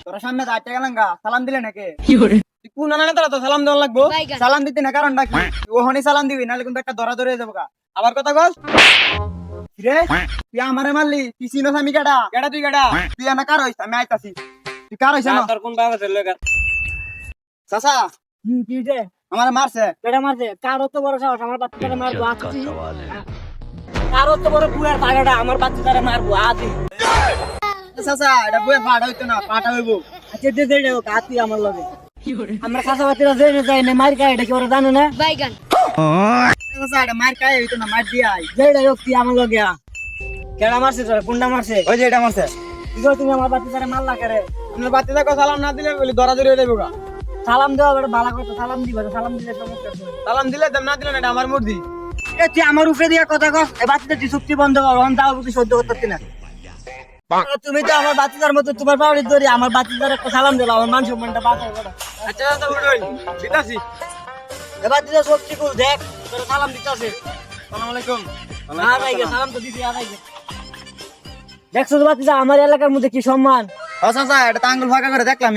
তোরা সামনে দাঁড়াতে গেলাম গা সালাম দিলে নাকি কোন আনানে তোরা তো সালাম দেওয়া লাগবো সালাম দিতে না কারণটা কি ওহনি সালাম দিবি নাহলে কিন্তু একটা ধরা ধরে যাবো গা আবার কথা বল রে তুই আমারে মারলি তুই চিনোস আমি কেডা কেডা তুই কেডা তুই না কার হইছ আমি আইতাছি তুই কার হইছ না তোর কোন বাবা ছিল লাগা চাচা কি রে আমারে মারছে কেডা মারছে কার অত বড় সাহস আমার বাচ্চাটারে মারবো আছি কার অত বড় বুয়ার পাগাটা আমার বাচ্চাটারে মারবো আছি চাচা এটা বইয়ে ফাটা হইতো না পাটা হইবো আচ্ছা দে দে ও কাতি আমার লগে আমরা কাঁচা বাতিরা জেনে যাই না মার খায় এটা কি ওরা জানে না চাচা এটা মার খাই হইতো না মার দিয়ে আই যেটা হোক তুই আমার লগে কেডা মারছে তোরা কোনটা মারছে ওই যে এটা মারছে কি করে তুমি আমার বাচ্চাটারে মারলা করে আপনার বাচ্চা দেখো সালাম না দিলে বলি ধরা ধরে দেবো গা সালাম দেওয়া বড় ভালো কথা সালাম দিবা সালাম দিলে সমস্যা আছে সালাম দিলে দেব না দিলে না এটা আমার মুরদি এ তুই আমার উপরে দিয়ে কথা কস এই বাচ্চাটা তুই চুক্তি বন্ধ কর অন দাও তুই সহ্য করতে না তুমি তো আমার বাচ্চাটার মতো তোমার পাওয়ারে ধরে আমার বাচ্চাটার একটা সালাম দিলাম আমার মান সম্মানটা বাঁচাও বড় আচ্ছা চাচা উঠুন দিতাছি এ বাচ্চাটা সত্যি কুল দেখ তোর সালাম দিতেছে আসসালামু আলাইকুম আর আইগে সালাম তো দিছি আর আইগে দেখছো তো বাচ্চা আমার এলাকার মধ্যে কি সম্মান ও চাচা এটা তো আঙ্গুল ফাঁকা করে দেখলাম